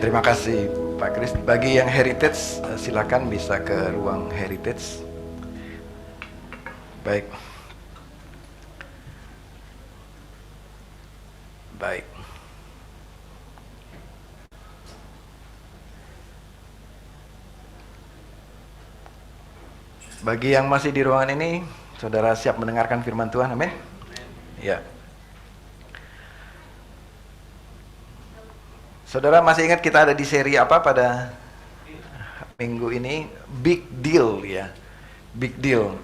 terima kasih Pak Kris. Bagi yang heritage, silakan bisa ke ruang heritage. Baik. Baik. Bagi yang masih di ruangan ini, saudara siap mendengarkan firman Tuhan, amin? Ya. Saudara masih ingat kita ada di seri apa pada minggu ini? Big Deal ya. Big Deal.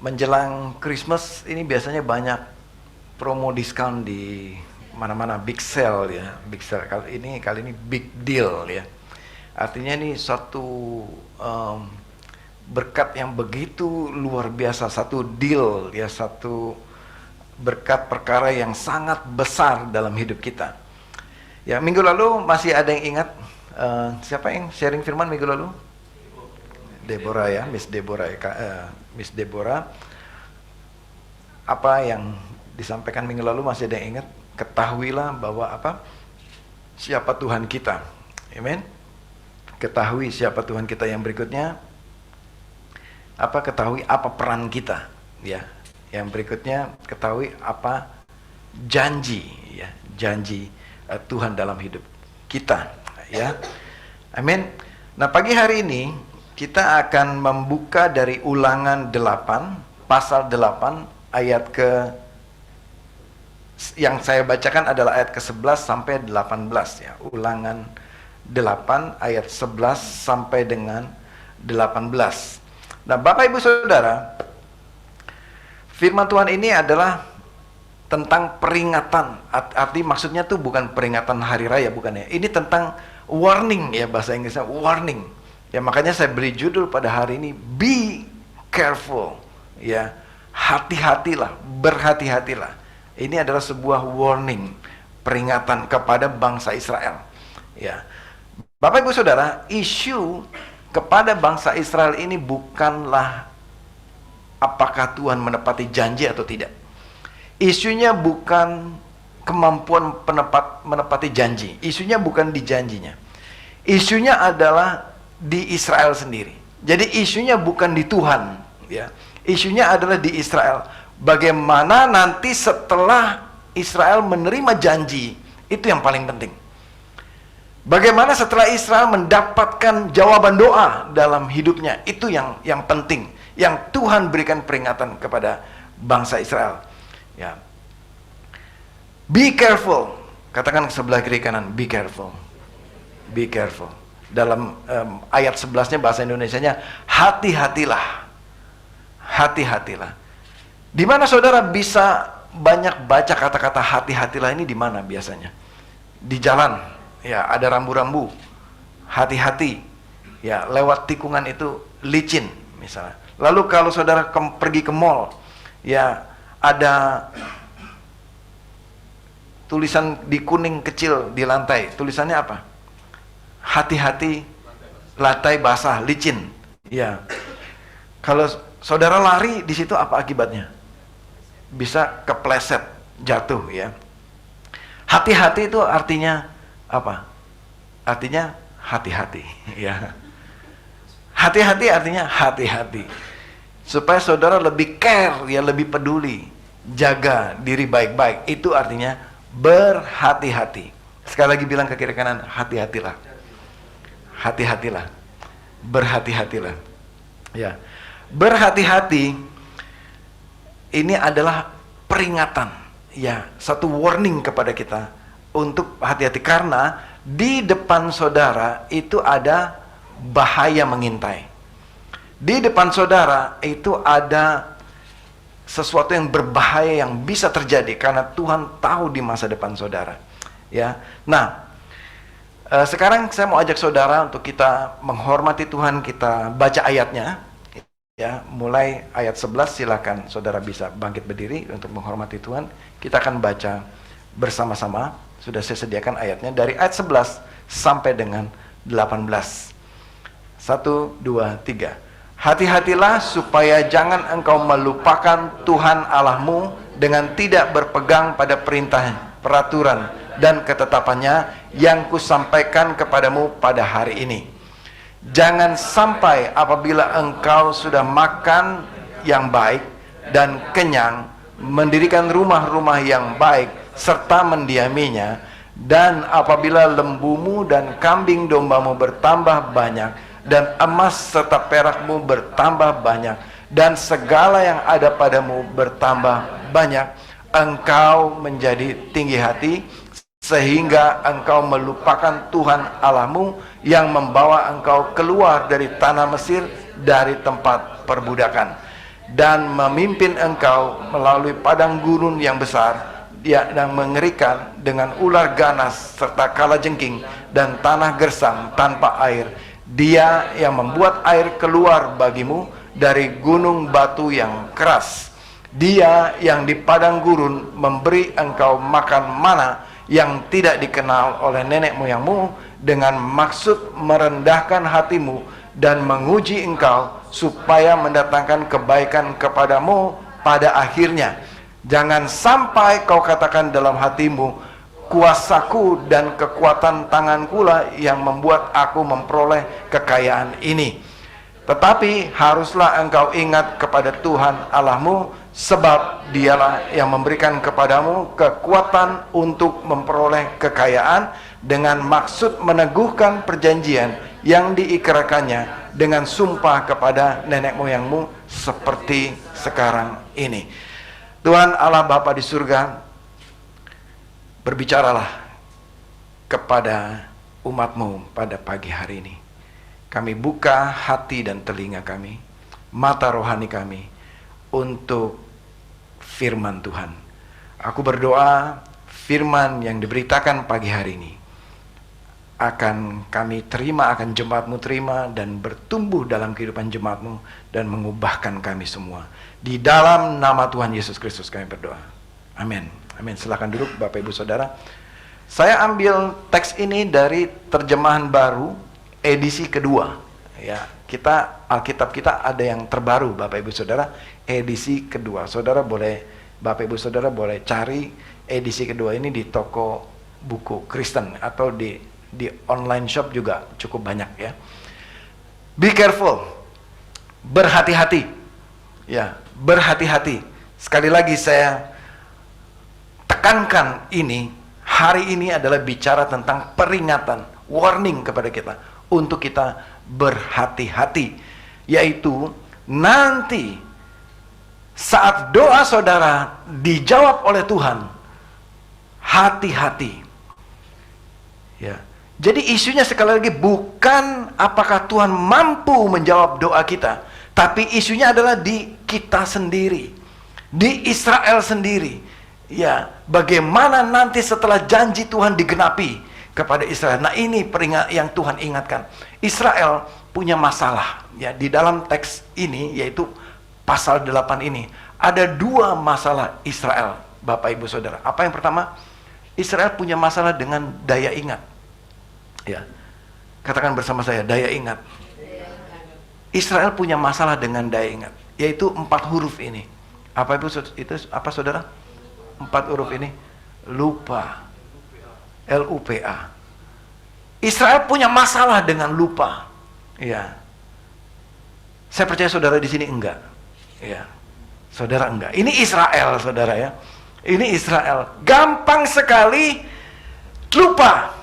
Menjelang Christmas ini biasanya banyak promo diskon di mana-mana, big sale ya. Big sale kali ini big deal ya. Artinya ini satu berkat yang begitu luar biasa, satu deal ya, satu berkat perkara yang sangat besar dalam hidup kita. Ya, minggu lalu masih ada yang ingat siapa yang sharing firman minggu lalu? Deborah ya, Miss Deborah ya, Miss Deborah. Apa yang disampaikan minggu lalu masih ada yang ingat? Ketahuilah bahwa apa? Siapa Tuhan kita. Amen. Ketahui siapa Tuhan kita. Yang berikutnya apa? Ketahui apa peran kita, ya. Yang berikutnya ketahui apa janji, ya, janji Tuhan dalam hidup kita, ya. Amin. Nah, pagi hari ini kita akan membuka dari Ulangan 8, pasal 8 ayat yang saya bacakan adalah ayat ke-11 sampai 18 ya. Ulangan 8 ayat 11 sampai dengan 18. Nah, Bapak Ibu Saudara, firman Tuhan ini adalah tentang peringatan. Arti maksudnya tuh bukan peringatan hari raya, bukan ya. Ini tentang warning ya, bahasa Inggrisnya warning. Ya, makanya saya beri judul pada hari ini be careful ya. Hati-hatilah, berhati-hatilah. Ini adalah sebuah warning, peringatan kepada bangsa Israel. Ya. Bapak Ibu Saudara, isu kepada bangsa Israel ini bukanlah apakah Tuhan menepati janji atau tidak. Isunya bukan kemampuan menepati janji. Isunya bukan di janjinya. Isunya adalah di Israel sendiri. Jadi isunya bukan di Tuhan, ya. Isunya adalah di Israel. Bagaimana nanti setelah Israel menerima janji, itu yang paling penting. Bagaimana setelah Israel mendapatkan jawaban doa dalam hidupnya, itu yang penting. Yang Tuhan berikan peringatan kepada bangsa Israel. Ya. Be careful. Katakan ke sebelah kiri kanan, be careful. Be careful. Dalam ayat 11-nya bahasa Indonesianya, hati-hatilah. Hati-hatilah. Di mana saudara bisa banyak baca kata-kata hati-hatilah ini di mana biasanya? Di jalan, ya, ada rambu-rambu. Hati-hati. Ya, lewat tikungan itu licin misalnya. Lalu kalau saudara pergi ke mall, ya, ada tulisan di kuning kecil di lantai. Tulisannya apa? Hati-hati, lantai basah, licin. Ya. Kalau saudara lari di situ, apa akibatnya? Bisa kepleset, jatuh ya. Hati-hati itu artinya apa? Artinya hati-hati, ya. Hati-hati artinya hati-hati. Supaya saudara lebih care, ya, lebih peduli, jaga diri baik-baik. Itu artinya berhati-hati. Sekali lagi bilang ke kiri kanan, hati-hatilah. Hati-hatilah. Berhati-hatilah. Ya. Berhati-hati ini adalah peringatan, ya, satu warning kepada kita untuk hati-hati, karena di depan saudara itu ada bahaya mengintai. Di depan saudara itu ada sesuatu yang berbahaya yang bisa terjadi karena Tuhan tahu di masa depan saudara. Ya. Nah, sekarang saya mau ajak saudara untuk kita menghormati Tuhan, kita baca ayatnya. Ya, mulai ayat 11 silakan saudara bisa bangkit berdiri untuk menghormati Tuhan. Kita akan baca bersama-sama. Sudah saya sediakan ayatnya dari ayat 11 sampai dengan 18. 1, 2, 3. Hati-hatilah supaya jangan engkau melupakan Tuhan Allahmu dengan tidak berpegang pada perintah, peraturan, dan ketetapannya yang kusampaikan kepadamu pada hari ini. Jangan sampai apabila engkau sudah makan yang baik dan kenyang, mendirikan rumah-rumah yang baik serta mendiaminya, dan apabila lembumu dan kambing dombamu bertambah banyak, dan emas serta perakmu bertambah banyak, dan segala yang ada padamu bertambah banyak, engkau menjadi tinggi hati, sehingga engkau melupakan Tuhan Allahmu yang membawa engkau keluar dari tanah Mesir, dari tempat perbudakan, dan memimpin engkau melalui padang gurun yang besar yang mengerikan, dengan ular ganas serta kalajengking dan tanah gersang tanpa air. Dia yang membuat air keluar bagimu dari gunung batu yang keras. Dia yang di padang gurun memberi engkau makan mana yang tidak dikenal oleh nenek moyangmu, dengan maksud merendahkan hatimu dan menguji engkau, supaya mendatangkan kebaikan kepadamu pada akhirnya. Jangan sampai kau katakan dalam hatimu, kuasaku dan kekuatan tanganku lah yang membuat aku memperoleh kekayaan ini. Tetapi haruslah engkau ingat kepada Tuhan Allahmu, sebab dialah yang memberikan kepadamu kekuatan untuk memperoleh kekayaan, dengan maksud meneguhkan perjanjian yang diikrarkannya dengan sumpah kepada nenek moyangmu, seperti sekarang ini. Tuhan Allah Bapa di surga, berbicaralah kepada umat-Mu pada pagi hari ini. Kami buka hati dan telinga kami, mata rohani kami, untuk firman Tuhan. Aku berdoa firman yang diberitakan pagi hari ini akan kami terima, akan jemaat-Mu terima, dan bertumbuh dalam kehidupan jemaat-Mu, dan mengubahkan kami semua. Di dalam nama Tuhan Yesus Kristus kami berdoa. Amin. Amin. Silakan duduk Bapak Ibu Saudara. Saya ambil teks ini dari terjemahan baru edisi kedua. Ya, Alkitab kita ada yang terbaru Bapak Ibu Saudara, edisi kedua. Bapak Ibu Saudara boleh cari edisi kedua ini di toko buku Kristen, atau di online shop juga cukup banyak ya. Be careful. Berhati-hati. Ya, berhati-hati. Sekali lagi saya tekankan ini, hari ini adalah bicara tentang peringatan, warning kepada kita untuk kita berhati-hati, yaitu nanti saat doa saudara dijawab oleh Tuhan, hati-hati. Ya. Jadi isunya sekali lagi bukan apakah Tuhan mampu menjawab doa kita, tapi isunya adalah di kita sendiri, di Israel sendiri. Ya, bagaimana nanti setelah janji Tuhan digenapi kepada Israel. Nah, ini yang Tuhan ingatkan. Israel punya masalah. Ya, di dalam teks ini, yaitu pasal 8 ini, ada dua masalah Israel, Bapak Ibu Saudara. Apa yang pertama? Israel punya masalah dengan daya ingat. Ya, katakan bersama saya, daya ingat. Israel punya masalah dengan daya ingat, yaitu 4 huruf ini. Apa itu apa saudara? 4 huruf ini, lupa. L-U-P-A. Israel punya masalah dengan lupa. Ya. Saya percaya saudara di sini enggak. Ya. Saudara enggak. Ini Israel, saudara ya. Ini Israel. Gampang sekali lupa.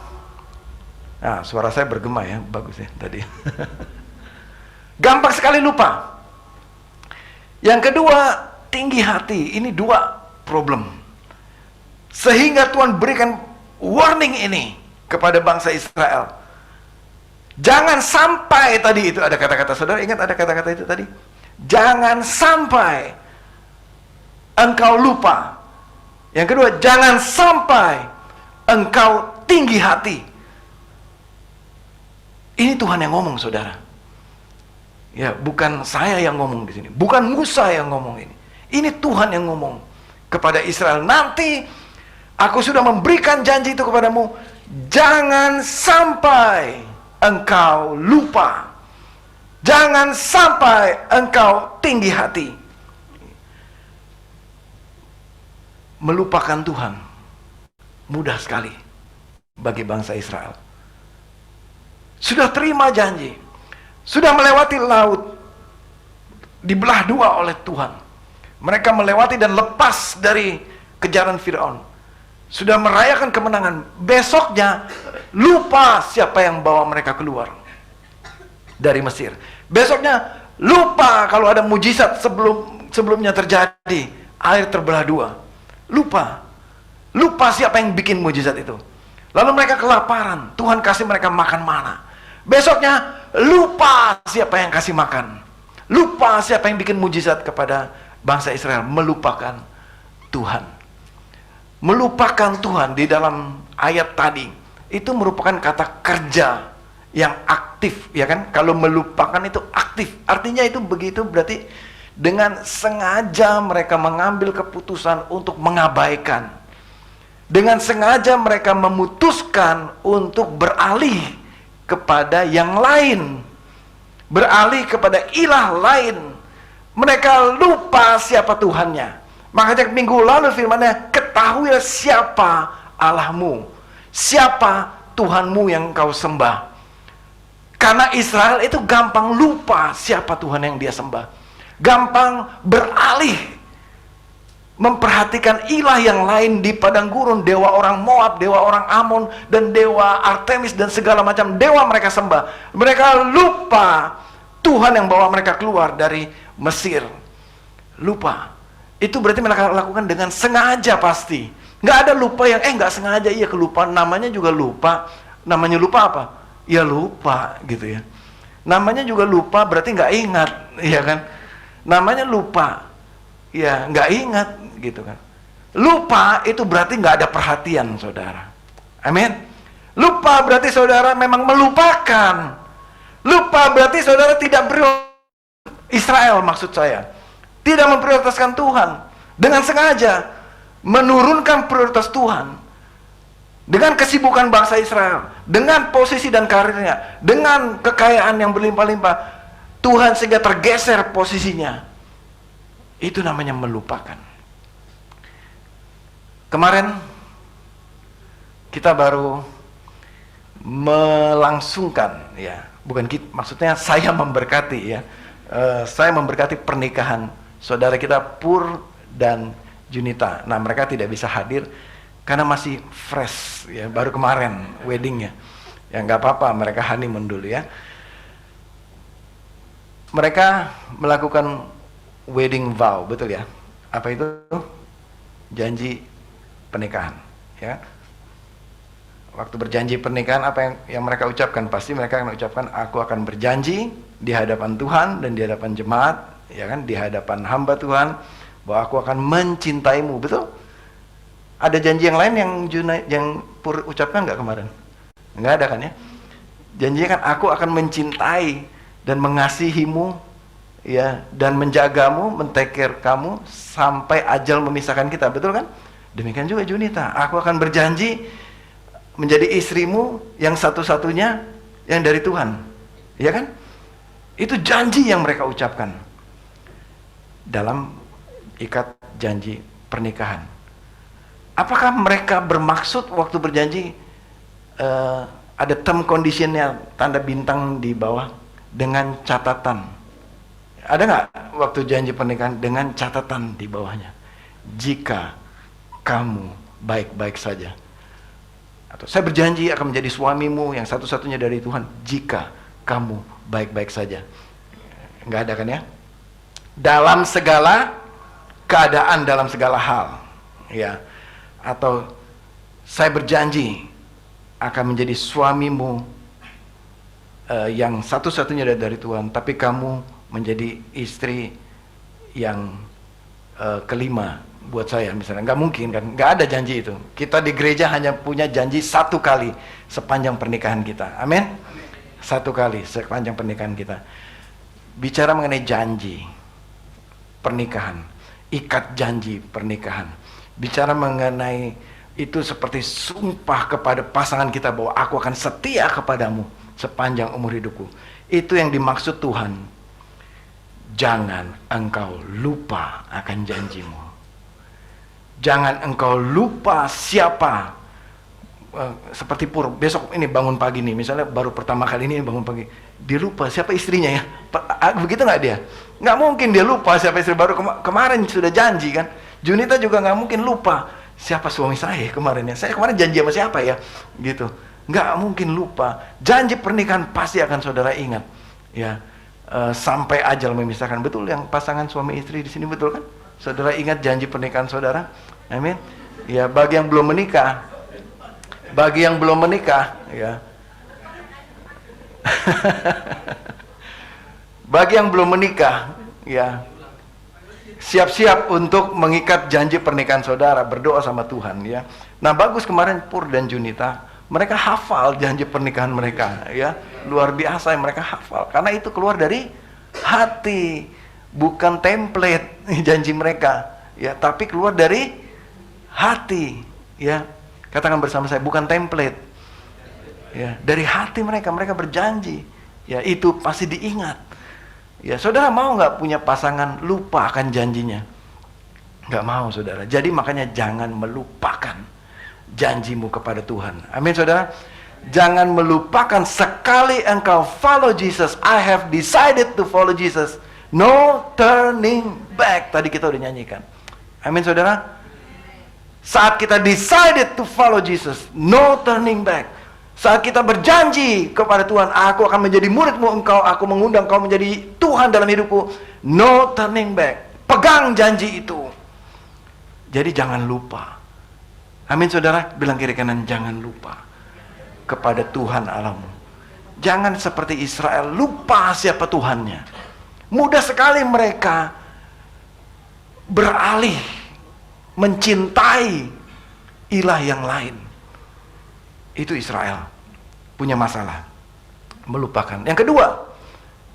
Nah, suara saya bergema ya, bagus ya tadi. Gampang sekali lupa. Yang kedua, tinggi hati. Ini 2 problem. Sehingga Tuhan berikan warning ini kepada bangsa Israel. Jangan sampai, tadi itu ada kata-kata, saudara ingat ada kata-kata itu tadi? Jangan sampai engkau lupa. Yang kedua, jangan sampai engkau tinggi hati. Ini Tuhan yang ngomong, saudara. Ya, bukan saya yang ngomong di sini. Bukan Musa yang ngomong ini. Ini Tuhan yang ngomong kepada Israel. Nanti aku sudah memberikan janji itu kepadamu. Jangan sampai engkau lupa. Jangan sampai engkau tinggi hati. Melupakan Tuhan mudah sekali. bagi bangsa Israel. Sudah terima janji, sudah melewati laut, dibelah dua oleh Tuhan. Mereka melewati dan lepas dari kejaran Firaun. Sudah merayakan kemenangan. Besoknya lupa siapa yang bawa mereka keluar dari Mesir. Besoknya lupa kalau ada mujizat sebelumnya terjadi, air terbelah dua. Lupa siapa yang bikin mujizat itu. Lalu mereka kelaparan, Tuhan kasih mereka makan mana. Besoknya lupa siapa yang kasih makan. Lupa siapa yang bikin mujizat kepada bangsa Israel. Melupakan Tuhan. Melupakan Tuhan di dalam ayat tadi itu merupakan kata kerja yang aktif, ya kan? Kalau melupakan itu aktif, artinya itu begitu, berarti dengan sengaja mereka mengambil keputusan untuk mengabaikan, dengan sengaja mereka memutuskan untuk beralih kepada yang lain, beralih kepada ilah lain. Mereka lupa siapa Tuhannya. Makanya minggu lalu firman-Nya, ketahuilah siapa Allahmu, siapa Tuhanmu yang kau sembah. Karena Israel itu gampang lupa siapa Tuhan yang dia sembah. Gampang beralih memperhatikan ilah yang lain di padang gurun, dewa orang Moab, dewa orang Amon, dan dewa Artemis, dan segala macam dewa mereka sembah. Mereka lupa Tuhan yang bawa mereka keluar dari Mesir. Lupa. Itu berarti mereka lakukan dengan sengaja pasti. Nggak ada lupa yang, nggak sengaja, iya kelupaan. Namanya juga lupa. Namanya lupa apa? Ya lupa gitu ya. Namanya juga lupa berarti nggak ingat, ya kan? Namanya lupa, ya nggak ingat gitu kan. Lupa itu berarti nggak ada perhatian, saudara. Amin. Lupa berarti saudara memang melupakan. Lupa berarti saudara tidak Israel, maksud saya, tidak memprioritaskan Tuhan. Dengan sengaja menurunkan prioritas Tuhan. Dengan kesibukan bangsa Israel, dengan posisi dan karirnya, dengan kekayaan yang berlimpah-limpah, Tuhan sehingga tergeser posisinya. Itu namanya melupakan. Kemarin kita baru melangsungkan, ya, bukan kita, maksudnya saya memberkati, ya, saya memberkati pernikahan saudara kita Pur dan Junita. Nah, mereka tidak bisa hadir karena masih fresh, ya, baru kemarin weddingnya. Ya nggak apa-apa, mereka honeymoon dulu ya. Mereka melakukan wedding vow, betul ya? Apa itu? Janji pernikahan, ya. Waktu berjanji pernikahan, apa yang mereka ucapkan? Pasti mereka akan ucapkan, aku akan berjanji di hadapan Tuhan dan di hadapan jemaat, ya kan, di hadapan hamba Tuhan, bahwa aku akan mencintaimu, betul? Ada janji yang lain yang Pur ucapkan nggak kemarin? Nggak ada kan ya? Janjinya kan, aku akan mencintai dan mengasihimu, ya, dan menjagamu, men-take care kamu sampai ajal memisahkan kita, betul kan? Demikian juga Junita, aku akan berjanji menjadi istrimu yang satu-satunya yang dari Tuhan, ya kan? Itu janji yang mereka ucapkan dalam ikat janji pernikahan. Apakah mereka bermaksud waktu berjanji ada term conditionnya, tanda bintang di bawah dengan catatan? Ada nggak waktu janji pernikahan dengan catatan di bawahnya? Jika kamu baik-baik saja. Atau saya berjanji akan menjadi suamimu yang satu-satunya dari Tuhan jika kamu baik-baik saja. Nggak ada kan ya? Dalam segala keadaan, dalam segala hal, ya. Atau saya berjanji akan menjadi suamimu yang satu-satunya dari Tuhan, tapi kamu menjadi istri yang kelima buat saya misalnya. Nggak mungkin kan, nggak ada janji itu. Kita di gereja hanya punya janji satu kali sepanjang pernikahan kita. Amin. Satu kali sepanjang pernikahan kita. Bicara mengenai janji pernikahan, ikat janji pernikahan, bicara mengenai itu seperti sumpah kepada pasangan kita bahwa aku akan setia kepadamu sepanjang umur hidupku. Itu yang dimaksud Tuhan. Jangan engkau lupa akan janjimu. Jangan engkau lupa siapa seperti Pur, besok ini bangun pagi nih, misalnya baru pertama kali ini bangun pagi, dia lupa siapa istrinya ya, begitu nggak dia? Nggak mungkin dia lupa siapa istri, baru kemarin sudah janji kan. Junita juga nggak mungkin lupa siapa suami saya kemarin ya, saya kemarin janji sama siapa ya, gitu. Nggak mungkin lupa. Janji pernikahan pasti akan saudara ingat, ya. Sampai ajal memisahkan, betul yang pasangan suami istri di sini, betul kan? Saudara ingat janji pernikahan saudara, amin. Ya, bagi yang belum menikah, ya. Bagi yang belum menikah, ya, siap-siap untuk mengikat janji pernikahan saudara, berdoa sama Tuhan, ya. Nah, bagus kemarin Pur dan Junita, mereka hafal janji pernikahan mereka, ya. Luar biasa yang mereka hafal, karena itu keluar dari hati, bukan template janji mereka, ya, tapi keluar dari hati, ya. Katakan bersama saya, bukan template, ya, dari hati mereka berjanji, ya, itu pasti diingat. Ya, saudara mau nggak punya pasangan lupa akan janjinya? Nggak mau, saudara. Jadi makanya jangan melupakan janjimu kepada Tuhan. Amin, saudara. Jangan melupakan sekali engkau follow Jesus. I have decided to follow Jesus. No turning back. Tadi kita udah nyanyikan. Amin, saudara. Saat kita decided to follow Jesus, no turning back. Saat kita berjanji kepada Tuhan, aku akan menjadi muridmu, aku mengundang kau menjadi Tuhan dalam hidupku, no turning back. Pegang janji itu. Jadi jangan lupa. Amin, saudara. Bilang kiri kanan, jangan lupa kepada Tuhan Allahmu. Jangan seperti Israel lupa siapa Tuhannya. Mudah sekali mereka beralih mencintai ilah yang lain. Itu Israel punya masalah, melupakan. Yang kedua,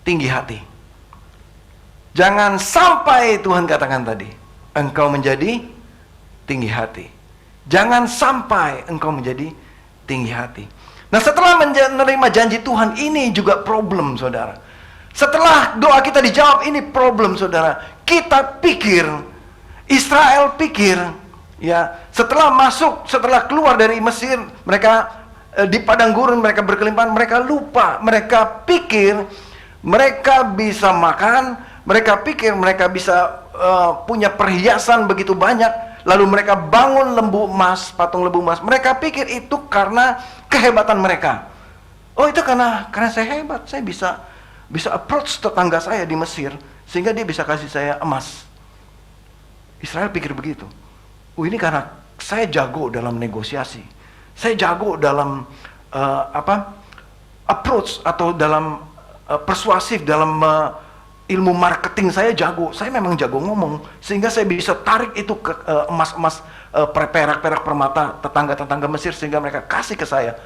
tinggi hati. Jangan sampai, Tuhan katakan tadi, engkau menjadi tinggi hati. Jangan sampai engkau menjadi tinggi hati. Nah, setelah menerima janji Tuhan, ini juga problem, saudara. Setelah doa kita dijawab, ini problem, saudara. Kita pikir, Israel pikir, ya, setelah keluar dari Mesir, mereka di padang gurun, mereka berkelimpahan, mereka lupa, mereka pikir mereka bisa makan, mereka pikir mereka bisa punya perhiasan begitu banyak, lalu mereka bangun lembu emas, patung lembu emas. Mereka pikir itu karena kehebatan mereka. Oh, itu karena saya hebat, saya bisa approach tetangga saya di Mesir sehingga dia bisa kasih saya emas. Israel pikir begitu. Oh, ini karena saya jago dalam negosiasi, saya jago dalam approach atau dalam persuasif, dalam ilmu marketing saya jago. Saya memang jago ngomong sehingga saya bisa tarik itu ke emas-emas, perak-perak permata tetangga-tetangga Mesir sehingga mereka kasih ke saya.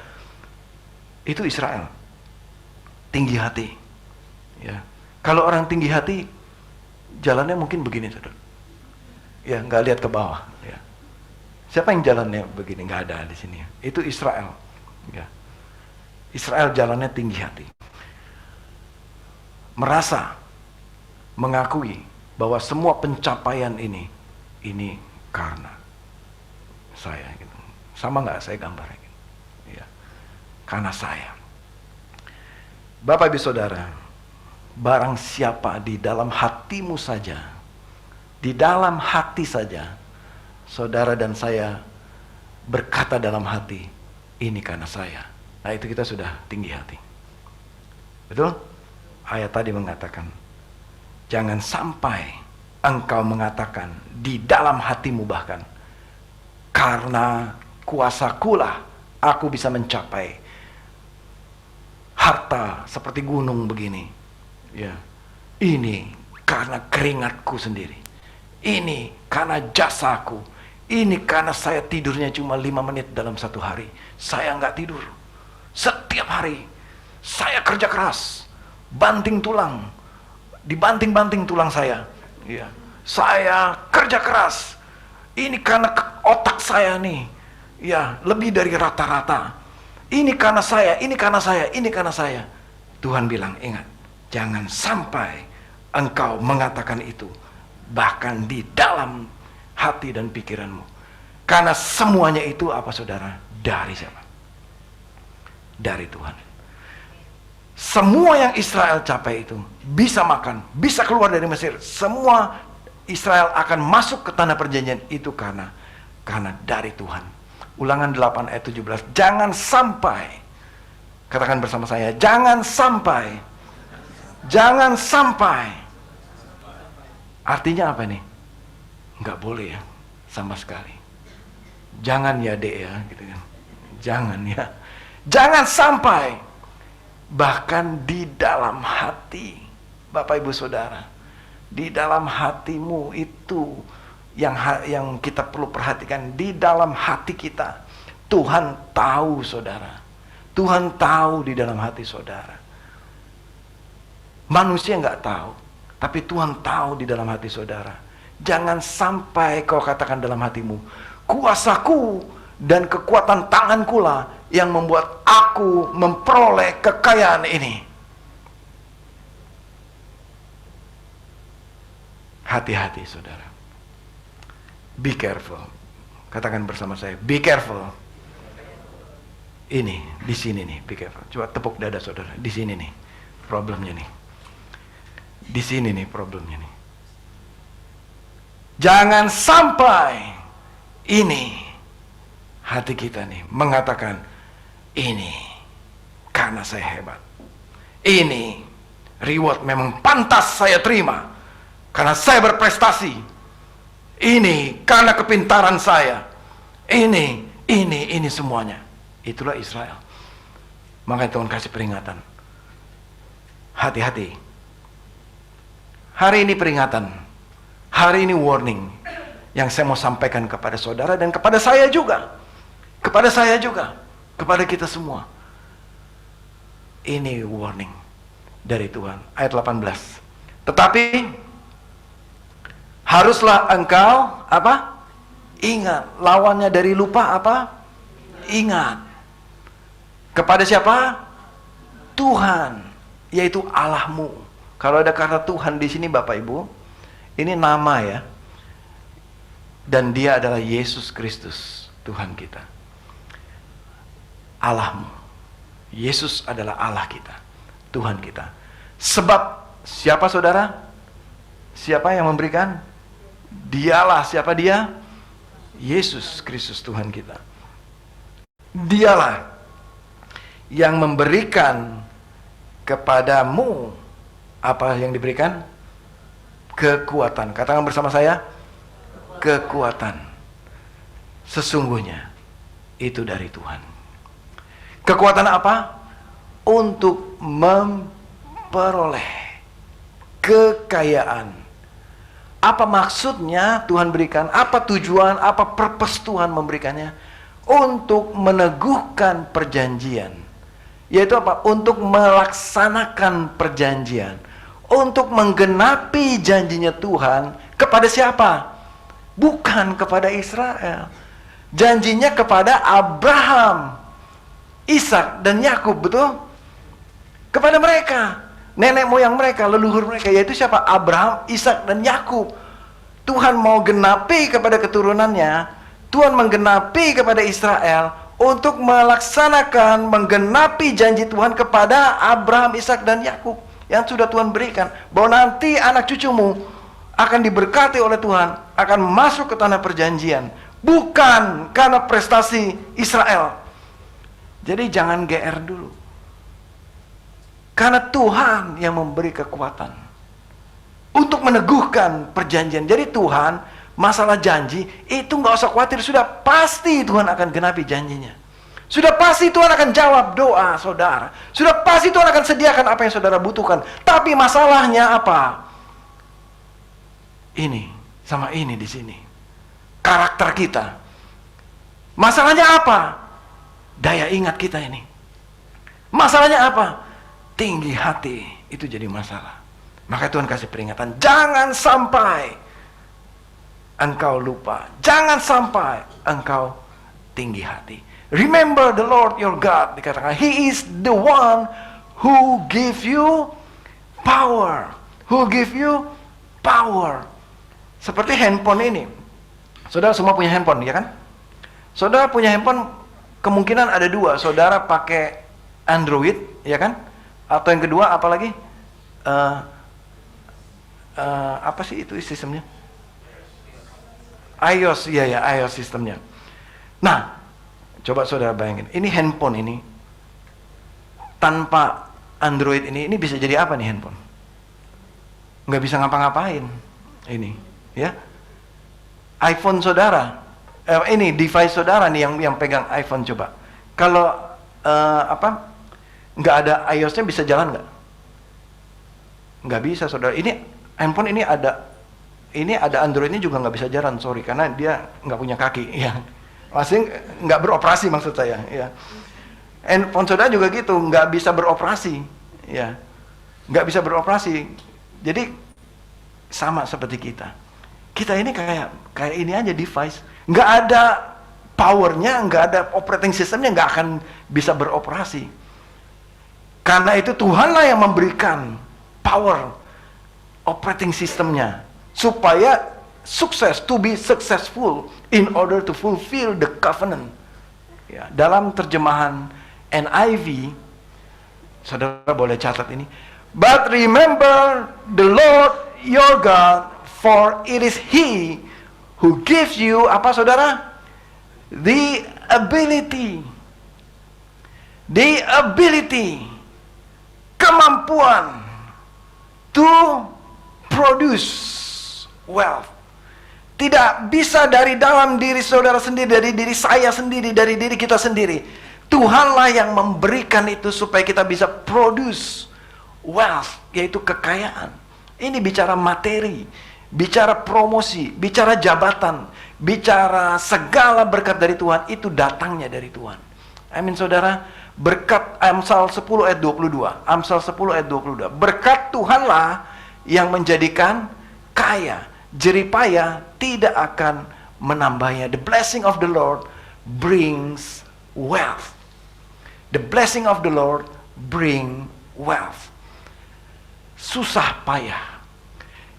Itu Israel. Tinggi hati. Ya. Kalau orang tinggi hati, jalannya mungkin begini, saudara. Ya, nggak lihat ke bawah. Ya. Siapa yang jalannya begini? Nggak ada di sini. Itu Israel. Ya. Israel jalannya tinggi hati. Merasa, mengakui bahwa semua pencapaian ini karena saya. Gitu. Sama nggak saya gambarnya? Gitu. Ya. Karena saya. Bapak Ibu Saudara, barang siapa di dalam hatimu saja, di dalam hati saja, saudara dan saya berkata dalam hati, ini karena saya. Nah, itu kita sudah tinggi hati. Betul? Ayat tadi mengatakan, jangan sampai engkau mengatakan di dalam hatimu bahkan, karena kuasakulah aku bisa mencapai harta seperti gunung begini. Ya, ini karena keringatku sendiri. Ini karena jasaku. Ini karena saya tidurnya cuma 5 menit dalam satu hari. Saya nggak tidur. Setiap hari saya kerja keras, banting tulang, dibanting-banting tulang saya. Ya, saya kerja keras. Ini karena otak saya nih, ya, lebih dari rata-rata. Ini karena saya, ini karena saya, ini karena saya. Tuhan bilang, ingat, jangan sampai engkau mengatakan itu, bahkan di dalam hati dan pikiranmu. Karena semuanya itu apa, saudara? Dari siapa? Dari Tuhan. Semua yang Israel capai itu, bisa makan, bisa keluar dari Mesir, semua Israel akan masuk ke tanah perjanjian itu karena dari Tuhan. Ulangan 8 ayat 17. Jangan sampai, katakan bersama saya, jangan sampai. Jangan sampai. Artinya apa nih? Nggak boleh ya, sama sekali. Jangan ya dek ya, gitu kan. Jangan ya. Jangan sampai. Bahkan di dalam hati, Bapak Ibu Saudara, di dalam hatimu itu yang kita perlu perhatikan. Di dalam hati kita, Tuhan tahu saudara. Tuhan tahu di dalam hati saudara. Manusia nggak tahu, tapi Tuhan tahu di dalam hati saudara. Jangan sampai kau katakan dalam hatimu, kuasaku dan kekuatan tanganku lah yang membuat aku memperoleh kekayaan ini. Hati-hati saudara. Be careful. Katakan bersama saya, be careful. Ini, di sini nih, be careful. Coba tepuk dada saudara, di sini nih problemnya nih. Di sini nih problemnya nih. Jangan sampai ini hati kita nih mengatakan, ini karena saya hebat. Ini reward memang pantas saya terima karena saya berprestasi. Ini karena kepintaran saya. Ini semuanya. Itulah Israel. Makanya Tuhan kasih peringatan. Hati-hati. Hari ini peringatan. Hari ini warning. Yang saya mau sampaikan kepada saudara dan kepada saya juga. Kepada saya juga. Kepada kita semua. Ini warning dari Tuhan. Ayat 18. Tetapi haruslah engkau apa? Ingat. Lawannya dari lupa apa? Ingat. Kepada siapa? Tuhan, yaitu Allahmu. Kalau ada kata Tuhan di sini Bapak Ibu, ini nama ya. Dan dia adalah Yesus Kristus, Tuhan kita. Allahmu. Yesus adalah Allah kita, Tuhan kita. Sebab siapa saudara? Siapa yang memberikan? Dialah. Siapa dia? Yesus Kristus Tuhan kita. Dialah yang memberikan kepadamu apa yang diberikan? Kekuatan. Katakan bersama saya, kekuatan. Sesungguhnya itu dari Tuhan. Kekuatan apa? Untuk memperoleh kekayaan. Apa maksudnya Tuhan berikan? Apa tujuan? Apa purpose Tuhan memberikannya? Untuk meneguhkan perjanjian. Yaitu apa? Untuk melaksanakan perjanjian. Untuk menggenapi janjinya Tuhan. Kepada siapa? Bukan kepada Israel. Janjinya kepada Abraham, Ishak dan Yakub, betul? Kepada mereka. Nenek moyang mereka, leluhur mereka. Yaitu siapa? Abraham, Ishak dan Yakub. Tuhan mau genapi kepada keturunannya. Tuhan menggenapi kepada Israel untuk melaksanakan, menggenapi janji Tuhan kepada Abraham, Ishak dan Yakub yang sudah Tuhan berikan, bahwa nanti anak cucumu akan diberkati oleh Tuhan, akan masuk ke tanah perjanjian, bukan karena prestasi Israel. Jadi jangan GR dulu, karena Tuhan yang memberi kekuatan untuk meneguhkan perjanjian. Jadi Tuhan, masalah janji itu nggak usah khawatir, sudah pasti Tuhan akan genapi janjinya. Sudah pasti Tuhan akan jawab doa saudara. Sudah pasti Tuhan akan sediakan apa yang saudara butuhkan. Tapi masalahnya apa? Ini sama ini di sini. Karakter kita. Masalahnya apa? Daya ingat kita ini. Masalahnya apa? Tinggi hati. Itu jadi masalah. Maka Tuhan kasih peringatan, jangan sampai engkau lupa. Jangan sampai engkau tinggi hati. Remember the Lord your God. Dikatakan, He is the one who give you power. Who give you power. Seperti handphone ini. Saudara semua punya handphone, ya kan? Saudara punya handphone, kemungkinan ada dua. Saudara pakai Android, ya kan? Atau yang kedua, apalagi? Apa sih itu sistemnya? iOS, ya iOS sistemnya. Nah, coba saudara bayangin, ini handphone ini tanpa Android ini bisa jadi apa nih handphone? Nggak bisa ngapa-ngapain ini, ya. iPhone saudara, ini device saudara nih yang pegang iPhone, coba. Kalau nggak ada iOS-nya bisa jalan nggak? Nggak bisa saudara. Ini handphone ini ada Android-nya juga nggak bisa jalan, sorry, karena dia nggak punya kaki, ya. Masih nggak beroperasi maksud saya, ya. Handphone saudara juga gitu, nggak bisa beroperasi, ya. Nggak bisa beroperasi. Jadi sama seperti kita. Kita ini kayak ini aja device, nggak ada powernya, nggak ada operating systemnya, nggak akan bisa beroperasi. Karena itu Tuhanlah yang memberikan power operating systemnya supaya sukses, to be successful in order to fulfill the covenant. Ya, dalam terjemahan NIV, saudara boleh catat ini. But remember the Lord your God, for it is He who gives you, apa saudara? The ability, kemampuan to produce wealth. Tidak bisa dari dalam diri saudara sendiri, dari diri saya sendiri, dari diri kita sendiri. Tuhanlah yang memberikan itu supaya kita bisa produce wealth, yaitu kekayaan. Ini bicara materi, bicara promosi, bicara jabatan, bicara segala berkat dari Tuhan, itu datangnya dari Tuhan. Amin saudara. Berkat Amsal 10 ayat 22. Amsal 10 ayat 22. Berkat Tuhanlah yang menjadikan kaya, jeripaya tidak akan menambahnya. The blessing of the Lord brings wealth. The blessing of the Lord bring wealth. Susah payah,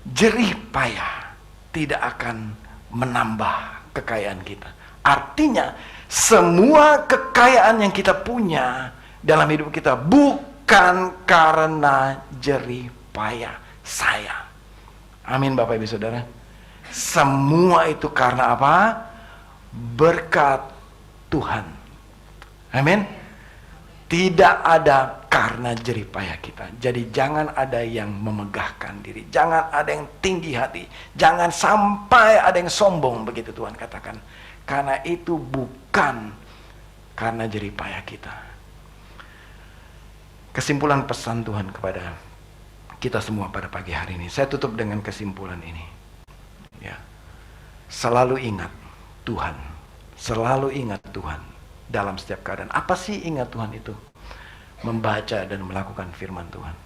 jerih payah tidak akan menambah kekayaan kita. Artinya semua kekayaan yang kita punya dalam hidup kita bukan karena jerih payah saya. Amin Bapak Ibu Saudara. Semua itu karena apa? Berkat Tuhan. Amin. Tidak ada karena jerih payah kita. Jadi jangan ada yang memegahkan diri. Jangan ada yang tinggi hati. Jangan sampai ada yang sombong, begitu Tuhan katakan. Karena itu bukan karena jerih payah kita. Kesimpulan pesan Tuhan kepada kita semua pada pagi hari ini. Saya tutup dengan kesimpulan ini. Ya. Selalu ingat Tuhan. Selalu ingat Tuhan dalam setiap keadaan. Apa sih ingat Tuhan itu? Membaca dan melakukan firman Tuhan.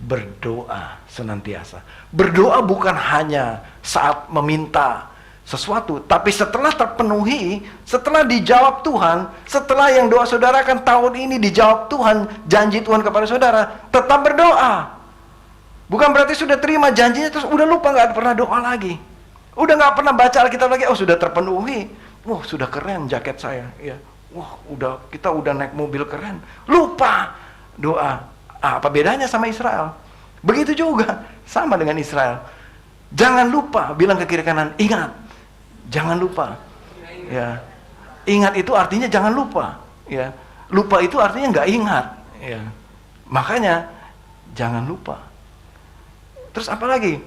Berdoa senantiasa. Berdoa bukan hanya saat meminta sesuatu, tapi setelah terpenuhi, setelah dijawab Tuhan, setelah yang doa saudara kan tahun ini dijawab Tuhan, janji Tuhan kepada saudara, tetap berdoa. Bukan berarti sudah terima janjinya terus udah lupa, nggak pernah doa lagi, udah nggak pernah baca Alkitab lagi. Oh sudah terpenuhi, wah sudah keren jaket saya, ya, wah kita udah naik mobil keren, lupa doa. Apa bedanya sama Israel? Begitu juga sama dengan Israel. Jangan lupa, bilang ke kiri kanan, ingat, jangan lupa. Ya, ingat itu artinya jangan lupa. Ya, lupa itu artinya nggak ingat. Ya, makanya jangan lupa. Terus apa lagi?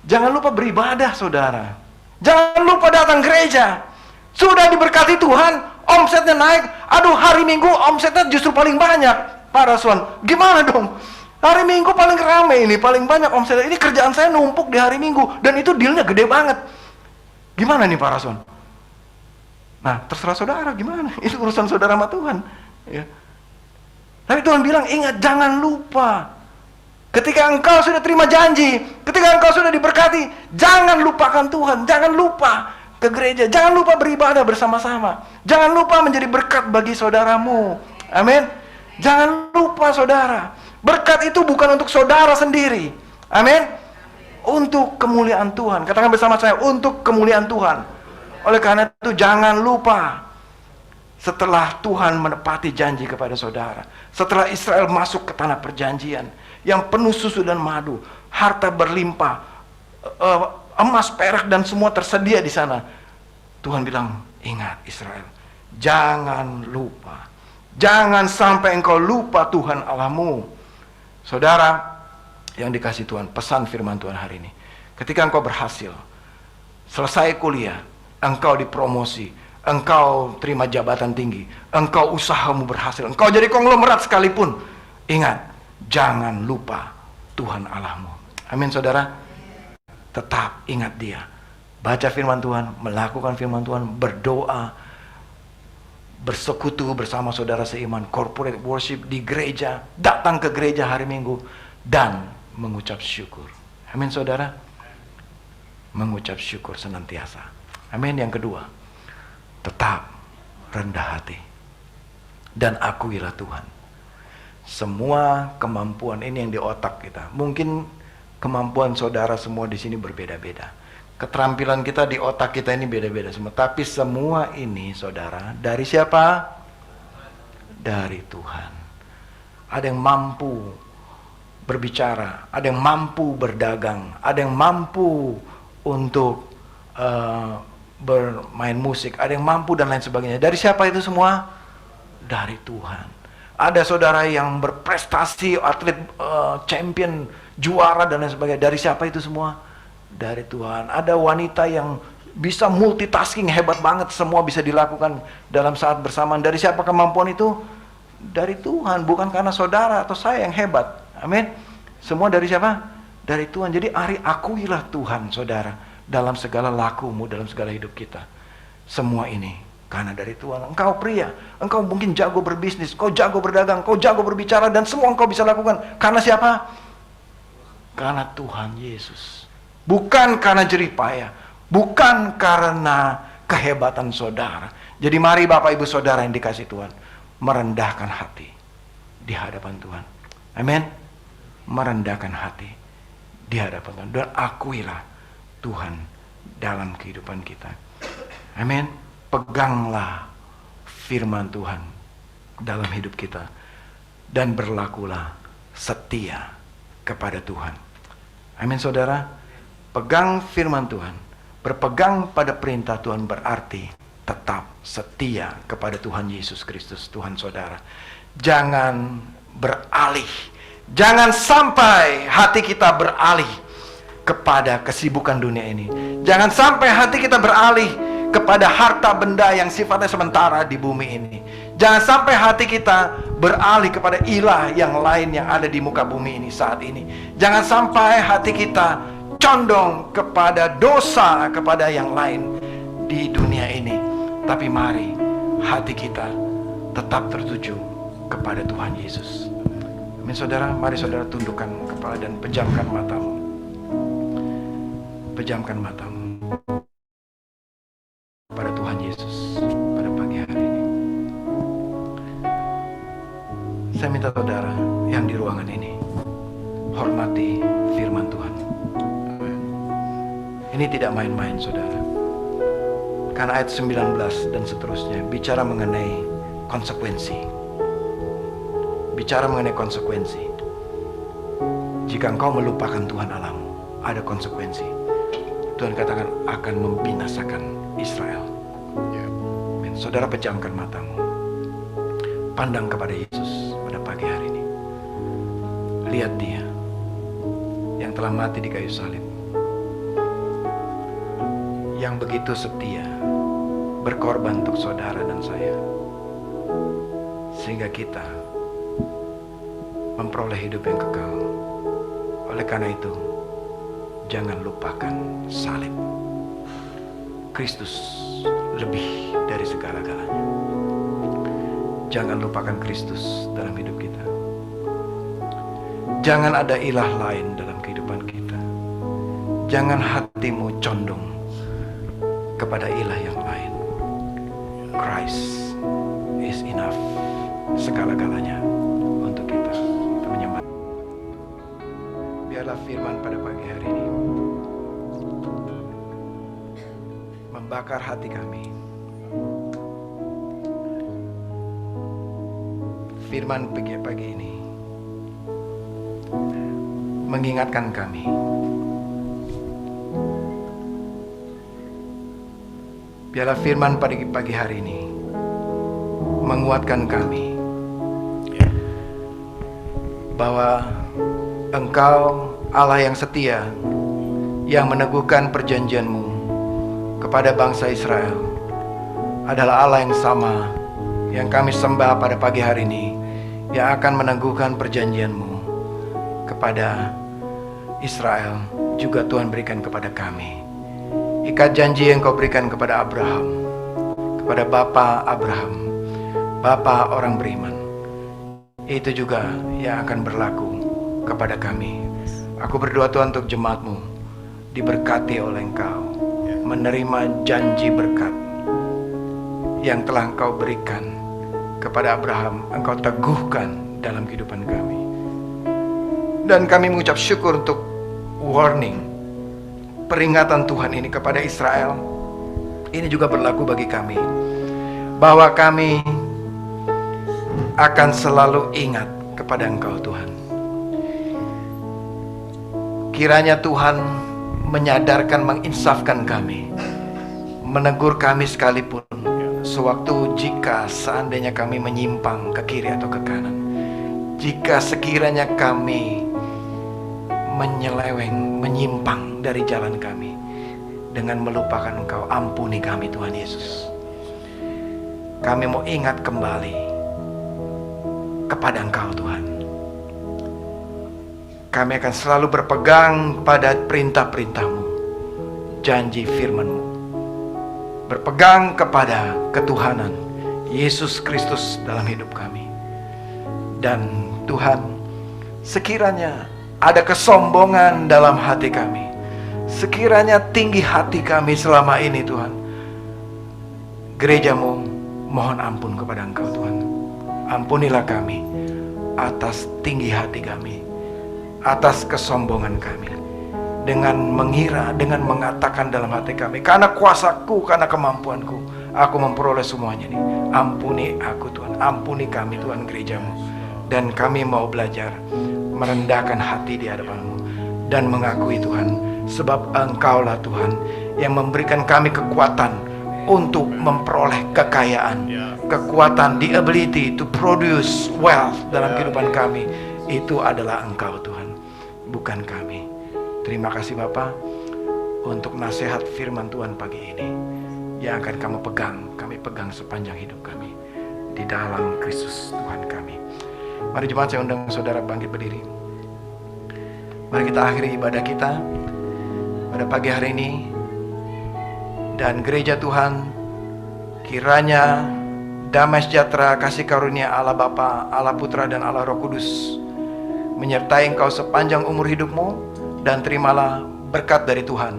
Jangan lupa beribadah, saudara. Jangan lupa datang gereja. Sudah diberkati Tuhan, omsetnya naik. Aduh, hari Minggu omsetnya justru paling banyak. Pak Raswan, gimana dong? Hari Minggu paling rame ini, paling banyak omsetnya. Ini kerjaan saya numpuk di hari Minggu. Dan itu dealnya gede banget. Gimana nih Pak Raswan? Nah, terserah saudara gimana. Itu urusan saudara sama Tuhan. Ya. Tapi Tuhan bilang, ingat, jangan lupa. Ketika engkau sudah terima janji, ketika engkau sudah diberkati, jangan lupakan Tuhan, jangan lupa ke gereja, jangan lupa beribadah bersama-sama, jangan lupa menjadi berkat bagi saudaramu. Amin. Jangan lupa saudara, berkat itu bukan untuk saudara sendiri. Amin. Untuk kemuliaan Tuhan. Katakan bersama saya, untuk kemuliaan Tuhan. Oleh karena itu jangan lupa. Setelah Tuhan menepati janji kepada saudara, setelah Israel masuk ke tanah perjanjian yang penuh susu dan madu, harta berlimpah, emas, perak dan semua tersedia di sana. Tuhan bilang, ingat Israel, jangan lupa, jangan sampai engkau lupa Tuhan Allahmu. Saudara yang dikasih Tuhan, pesan firman Tuhan hari ini, ketika engkau berhasil, selesai kuliah, engkau dipromosi, engkau terima jabatan tinggi, engkau usahamu berhasil, engkau jadi konglomerat sekalipun, ingat, jangan lupa Tuhan Allahmu. Amin saudara. Tetap ingat Dia, baca firman Tuhan, melakukan firman Tuhan, berdoa, bersekutu bersama saudara seiman, corporate worship di gereja, datang ke gereja hari Minggu, dan mengucap syukur. Amin saudara. Mengucap syukur senantiasa. Amin. Yang kedua, tetap rendah hati dan akuilah Tuhan. Semua kemampuan ini yang di otak kita, mungkin kemampuan saudara semua di sini berbeda-beda, keterampilan kita di otak kita ini beda-beda semua, tapi semua ini saudara dari siapa? Dari Tuhan. Ada yang mampu berbicara, ada yang mampu berdagang, ada yang mampu untuk bermain musik, ada yang mampu dan lain sebagainya. Dari siapa itu semua? Dari Tuhan. Ada saudara yang berprestasi, atlet champion, juara dan lain sebagainya. Dari siapa itu semua? Dari Tuhan. Ada wanita yang bisa multitasking, hebat banget, semua bisa dilakukan dalam saat bersamaan. Dari siapa kemampuan itu? Dari Tuhan, bukan karena saudara atau saya yang hebat. Amin. Semua dari siapa? Dari Tuhan. Jadi akuilah Tuhan saudara dalam segala lakumu, dalam segala hidup kita. Semua ini karena dari Tuhan. Engkau pria, engkau mungkin jago berbisnis, kau jago berdagang, kau jago berbicara, dan semua engkau bisa lakukan. Karena siapa? Karena Tuhan Yesus. Bukan karena jerih payah, bukan karena kehebatan saudara. Jadi mari Bapak Ibu Saudara yang dikasih Tuhan, merendahkan hati di hadapan Tuhan. Amin. Merendahkan hati di hadapan Tuhan, dan akuilah Tuhan dalam kehidupan kita. Amin. Peganglah firman Tuhan dalam hidup kita, dan berlakulah setia kepada Tuhan. Amin saudara. Pegang firman Tuhan, berpegang pada perintah Tuhan, berarti tetap setia kepada Tuhan Yesus Kristus, Tuhan saudara. Jangan beralih, jangan sampai hati kita beralih kepada kesibukan dunia ini. Jangan sampai hati kita beralih kepada harta benda yang sifatnya sementara di bumi ini. Jangan sampai hati kita beralih kepada ilah yang lain yang ada di muka bumi ini saat ini. Jangan sampai hati kita condong kepada dosa, kepada yang lain di dunia ini. Tapi mari hati kita tetap tertuju kepada Tuhan Yesus. Amin saudara. Mari saudara tundukkan kepala dan pejamkan matamu. Pejamkan matamu pada Tuhan Yesus pada pagi hari ini. Saya minta saudara yang di ruangan ini hormati firman Tuhan. Ini tidak main-main saudara. Karena ayat 19 dan seterusnya bicara mengenai konsekuensi. Bicara mengenai konsekuensi. Jika engkau melupakan Tuhan Allahmu, ada konsekuensi. Tuhan katakan akan membinasakan Israel. Saudara pejamkan matamu, pandang kepada Yesus pada pagi hari ini. Lihat Dia yang telah mati di kayu salib, yang begitu setia berkorban untuk saudara dan saya, sehingga kita memperoleh hidup yang kekal. Oleh karena itu, jangan lupakan salib. Kristus lebih dari segala-galanya. Jangan lupakan Kristus dalam hidup kita. Jangan ada ilah lain dalam kehidupan kita. Jangan hatimu condong kepada ilah yang lain. Christ is enough, segala-galanya untuk kita. Kita menyembah. Biarlah firman pada pagi hari ini membakar hati kami, firman pagi ini mengingatkan kami biarlah firman pagi hari ini menguatkan kami bahwa Engkau Allah yang setia, yang meneguhkan perjanjian-Mu kepada bangsa Israel, adalah Allah yang sama yang kami sembah pada pagi hari ini, yang akan meneguhkan perjanjian-Mu kepada Israel, juga Tuhan berikan kepada kami. Ikat janji yang Kau berikan kepada Abraham, kepada Bapa Abraham, Bapa orang beriman, itu juga yang akan berlaku kepada kami. Aku berdoa Tuhan untuk jemaat-Mu diberkati oleh Engkau, menerima janji berkat yang telah Engkau berikan kepada Abraham, Engkau teguhkan dalam kehidupan kami. Dan kami mengucap syukur untuk warning, peringatan Tuhan ini kepada Israel. Ini juga berlaku bagi kami, bahwa kami akan selalu ingat kepada Engkau Tuhan. Kiranya Tuhan menyadarkan, menginsafkan kami, menegur kami sekalipun sewaktu jika seandainya kami menyimpang ke kiri atau ke kanan. Jika sekiranya kami menyeleweng, menyimpang dari jalan kami dengan melupakan Engkau, ampuni kami Tuhan Yesus. Kami mau ingat kembali kepada Engkau Tuhan. Kami akan selalu berpegang pada perintah-perintah-Mu, janji firman-Mu, berpegang kepada ketuhanan Yesus Kristus dalam hidup kami. Dan Tuhan, sekiranya ada kesombongan dalam hati kami, sekiranya tinggi hati kami selama ini Tuhan, gereja-Mu mohon ampun kepada Engkau Tuhan. Ampunilah kami atas tinggi hati kami, atas kesombongan kami, dengan mengira, dengan mengatakan dalam hati kami, karena kuasaku, karena kemampuanku, aku memperoleh semuanya ini. Ampuni aku Tuhan, ampuni kami Tuhan gereja-Mu. Dan kami mau belajar merendahkan hati di hadapan-Mu dan mengakui Tuhan, sebab Engkaulah Tuhan yang memberikan kami kekuatan untuk memperoleh kekayaan, kekuatan, the ability to produce wealth dalam kehidupan kami. Itu adalah Engkau Tuhan, bukan kami. Terima kasih Bapa untuk nasihat firman Tuhan pagi ini yang akan kami pegang sepanjang hidup kami di dalam Kristus Tuhan kami. Mari jemaat, saya undang saudara bangkit berdiri. Mari kita akhiri ibadah kita pada pagi hari ini. Dan gereja Tuhan, kiranya damai sejahtera, kasih karunia Allah Bapa, Allah Putra dan Allah Roh Kudus menyertai engkau sepanjang umur hidupmu. Dan terimalah berkat dari Tuhan.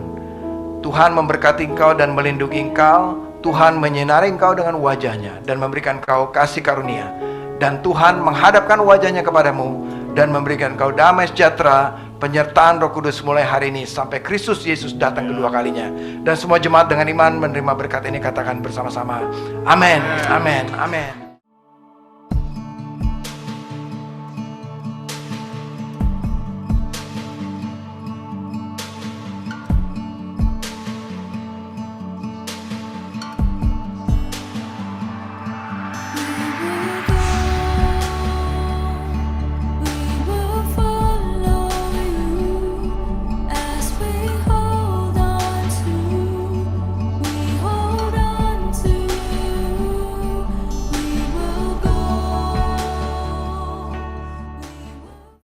Tuhan memberkati engkau dan melindungi engkau. Tuhan menyinari engkau dengan wajahnya dan memberikan engkau kasih karunia. Dan Tuhan menghadapkan wajahnya kepadamu dan memberikan engkau damai sejahtera, penyertaan Roh Kudus mulai hari ini sampai Kristus Yesus datang kedua kalinya. Dan semua jemaat dengan iman menerima berkat ini katakan bersama-sama, amin, amin, amin.